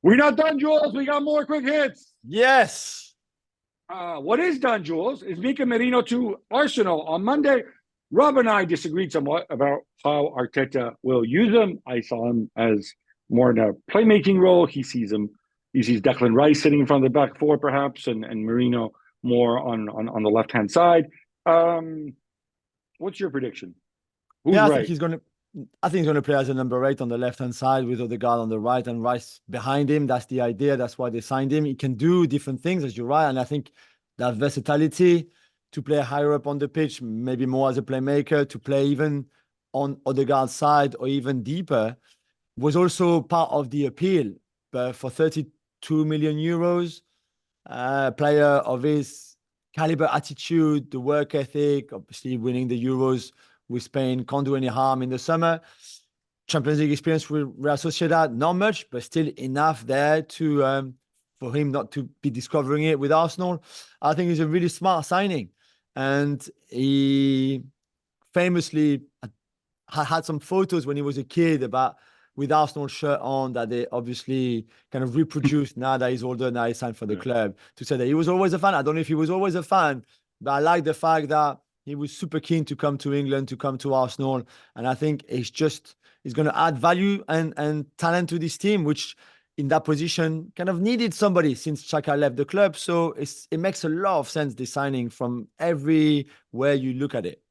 We're not done, Jules. We got more quick hits. Yes. What is done, Jules, is Mikel Merino to Arsenal on Monday. Rob and I disagreed somewhat about how Arteta will use him. I saw him as more in a playmaking role. He sees Declan Rice sitting in front of the back four, perhaps, and Merino more on the left-hand side. What's your prediction? Who's I right? think he's going to play as a number 8 on the left-hand side with Odegaard on the right and Rice behind him. That's the idea. That's why they signed him. He can do different things, as you're right. And I think that versatility to play higher up on the pitch, maybe more as a playmaker, to play even on Odegaard's side or even deeper, was also part of the appeal. But for 32 million euros, a player of his caliber, attitude, the work ethic, obviously winning the Euros with Spain can't do any harm in the summer. Champions League experience with Real Sociedad, not much, but still enough there to for him not to be discovering it with Arsenal. I think he's a really smart signing. And he famously had some photos when he was a kid about with Arsenal shirt on that they obviously kind of reproduced now that he's older, now he's signed for the club, to say that he was always a fan. I don't know if he was always a fan, but I like the fact that he was super keen to come to England, to come to Arsenal. And I think he's going to add value and talent to this team, which in that position kind of needed somebody since Xhaka left the club. So it makes a lot of sense, this signing, from everywhere you look at it.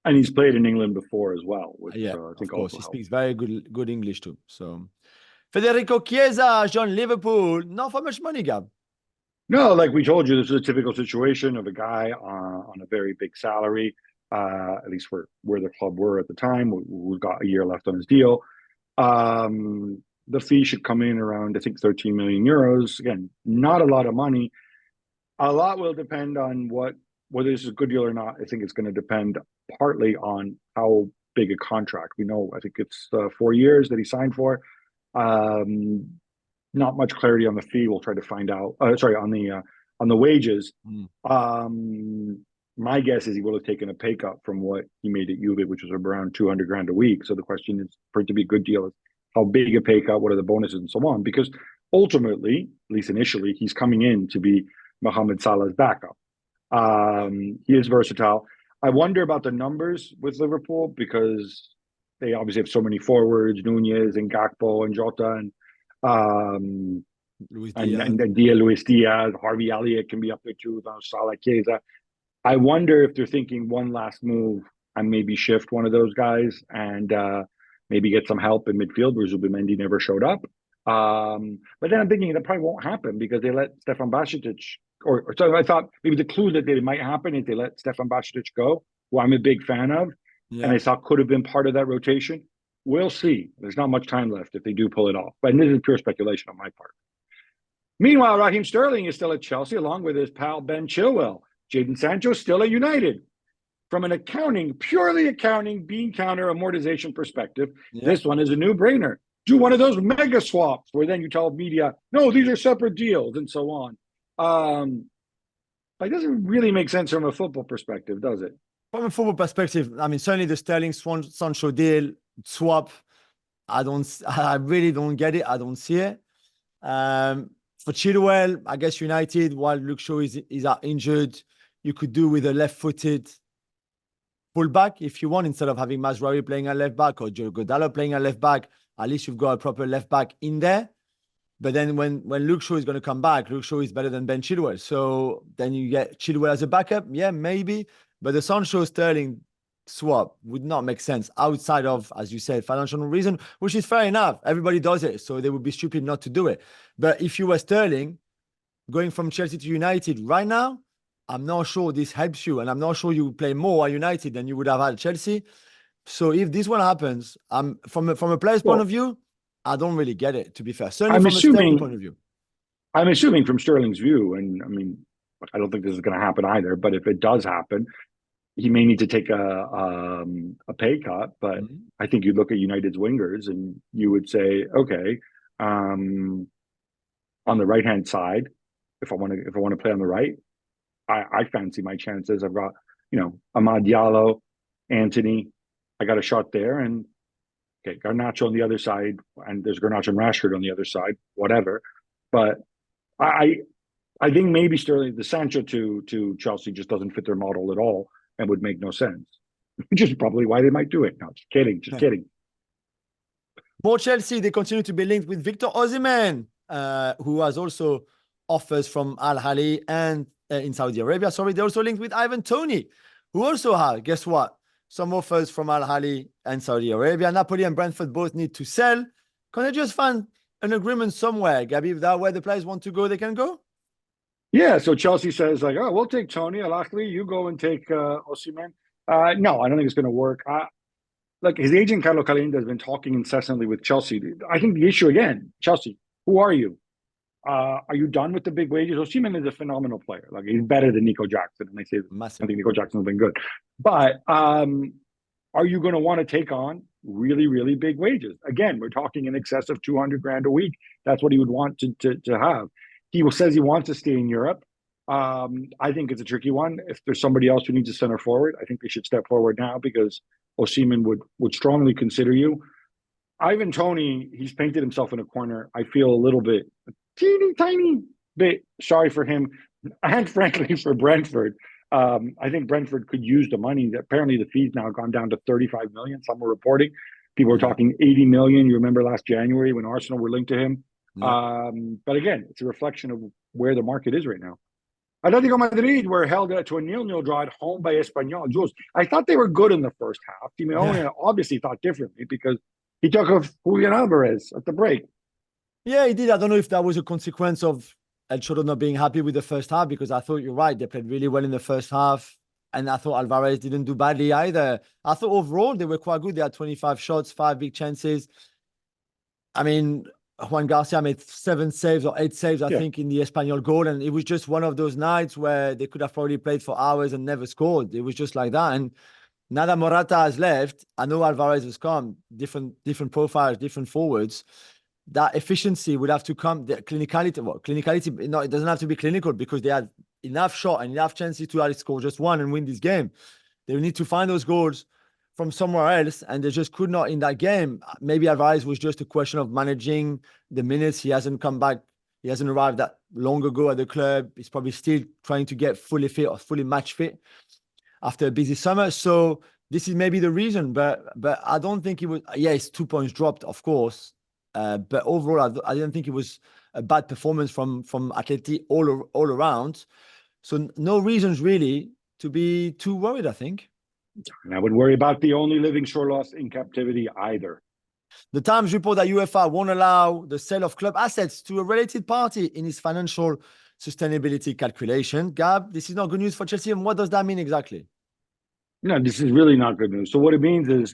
And he's played in England before as well, which I think of course also he speaks very good English too. So Federico Chiesa joined Liverpool, not for much money, Gab. No, like we told you, this is a typical situation of a guy on a very big salary, at least for where the club were at the time. We've got a year left on his deal. The fee should come in around, I think, 13 million euros. Again, not a lot of money. A lot will depend on whether this is a good deal or not. I think it's going to depend partly on how big a contract. We know, I think it's 4 years that he signed for. Not much clarity on the fee. We'll try to find out. On the wages. My guess is he will have taken a pay cut from what he made at Juve, which was around 200 grand a week. So the question is, for it to be a good deal, is how big a pay cut, what are the bonuses, and so on. Because ultimately, at least initially, he's coming in to be Mohamed Salah's backup. He is versatile. I wonder about the numbers with Liverpool because they obviously have so many forwards, Nunez and Gakpo and Jota and Luis Diaz, Harvey Elliott can be up there too, Salah, Chiesa. I wonder if they're thinking one last move and maybe shift one of those guys and maybe get some help in midfield where Zubimendi never showed up. But then I'm thinking that probably won't happen because they let Stefan Bajcetic, or so I thought maybe the clue that it might happen is they let Stefan Bajcetic go, who I'm a big fan of, and I thought could have been part of that rotation. We'll see. There's not much time left if they do pull it off. But this is pure speculation on my part. Meanwhile, Raheem Sterling is still at Chelsea along with his pal Ben Chilwell. Jadon Sancho still at United. From an purely accounting, bean counter amortization perspective, this one is a no-brainer. Do one of those mega swaps where then you tell media, no, these are separate deals and so on. It doesn't really make sense from a football perspective, does it? From a football perspective, I mean, certainly the Sterling Sancho deal swap, I really don't get it. I don't see it. For Chilwell, I guess United, while Luke Shaw is injured, you could do with a left-footed fullback if you want, instead of having Mazraoui playing at left back or Joe Godallo playing at left back. At least you've got a proper left back in there. But then when Luke Shaw is going to come back, Luke Shaw is better than Ben Chilwell. So then you get Chilwell as a backup. Yeah, maybe. But the Sancho-Sterling swap would not make sense outside of, as you said, financial reason, which is fair enough. Everybody does it. So they would be stupid not to do it. But if you were Sterling going from Chelsea to United right now, I'm not sure this helps you. And I'm not sure you would play more at United than you would have at Chelsea. So if this one happens, from a player's point of view, I don't really get it, to be fair. Certainly from a Sterling point of view. I'm assuming from Sterling's view, and I mean, I don't think this is going to happen either, but if it does happen, he may need to take a pay cut. But I think you look at United's wingers and you would say, okay, on the right-hand side, if I want to play on the right, I fancy my chances. I've got, Amad Diallo, Anthony. I got a shot there, and okay, Garnacho on the other side, and there's Garnacho and Rashford on the other side, whatever. But I I think maybe Sterling, the Sancho to Chelsea just doesn't fit their model at all and would make no sense. Which is probably why they might do it. No, just kidding, just kidding. More Chelsea, they continue to be linked with Victor Osimhen, who has also offers from Al Ahly and in Saudi Arabia. Sorry, they're also linked with Ivan Toney, who also have, guess what? Some offers from Al Ahly and Saudi Arabia. Napoli and Brentford both need to sell. Can they just find an agreement somewhere, Gabby? If that's where the players want to go, they can go? Yeah, so Chelsea says, like, oh, we'll take Tony Al Ahly, you go and take Osimhen. No, I don't think it's going to work. Like his agent Carlo Calenda has been talking incessantly with Chelsea. I think the issue again, Chelsea, who are you? Are you done with the big wages? Osimhen is a phenomenal player. Like he's better than Nico Jackson, and I say Massive. I think Nico Jackson has been good. But are you going to want to take on really, really big wages? Again, we're talking in excess of 200 grand a week. That's what he would want to have. He says he wants to stay in Europe. I think it's a tricky one. If there's somebody else who needs a center forward, I think they should step forward now because Osimhen would strongly consider you. Ivan Toney, he's painted himself in a corner. I feel a little bit, teeny tiny bit sorry for him, and frankly for Brentford. I think Brentford could use the money. Apparently, the fee's now gone down to 35 million. Some were reporting. People were talking 80 million. You remember last January when Arsenal were linked to him. Yeah. But again, it's a reflection of where the market is right now. Atletico Madrid were held to a 0-0 draw at home by Espanyol. Jules, I thought they were good in the first half. Simeone obviously thought differently because he took off Julien Alvarez at the break. Yeah, he did. I don't know if that was a consequence of El Cholo not being happy with the first half, because I thought you're right. They played really well in the first half. And I thought Alvarez didn't do badly either. I thought overall they were quite good. They had 25 shots, 5 big chances. I mean, Juan Garcia made 7 saves or 8 saves, I think, in the Espanyol goal. And it was just one of those nights where they could have probably played for hours and never scored. It was just like that. And now that Morata has left, I know Alvarez has come, different profiles, different forwards. That efficiency would have to come. The clinicality, no, it doesn't have to be clinical because they had enough shot and enough chances to actually score just one and win this game. They need to find those goals from somewhere else, and they just could not in that game. Maybe Alvarez was just a question of managing the minutes. He hasn't come back. He hasn't arrived that long ago at the club. He's probably still trying to get fully fit or fully match fit after a busy summer. So this is maybe the reason, but I don't think it was. Yeah, it's 2 points dropped, of course. But overall, I didn't think it was a bad performance from Atleti all around. So no reasons really to be too worried, I think. And I would worry about the only living shore loss in captivity either. The Times report that UEFA won't allow the sale of club assets to a related party in its financial sustainability calculation. Gab, this is not good news for Chelsea. And what does that mean exactly? No, this is really not good news. So what it means is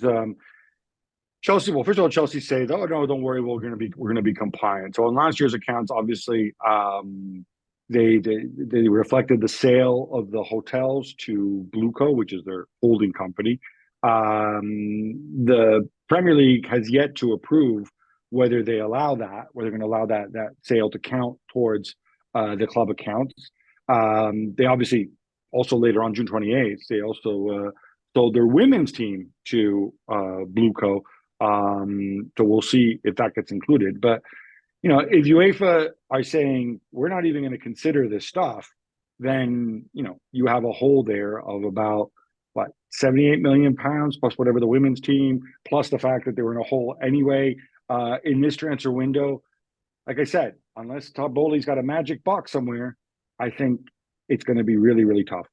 Chelsea. Well, first of all, Chelsea says, "Oh no, don't worry, we're going to be compliant." So in last year's accounts, obviously, they reflected the sale of the hotels to Blueco, which is their holding company. The Premier League has yet to approve whether they allow that, whether they're going to allow that sale to count towards the club accounts. They obviously also later on June 28th, they also sold their women's team to Blueco. So we'll see if that gets included. But if UEFA are saying we're not even going to consider this stuff, then you have a hole there of about what, 78 million pounds plus whatever the women's team, plus the fact that they were in a hole anyway in this transfer window. Like I said, unless Todd Bowley's got a magic box somewhere, I think it's going to be really, really tough.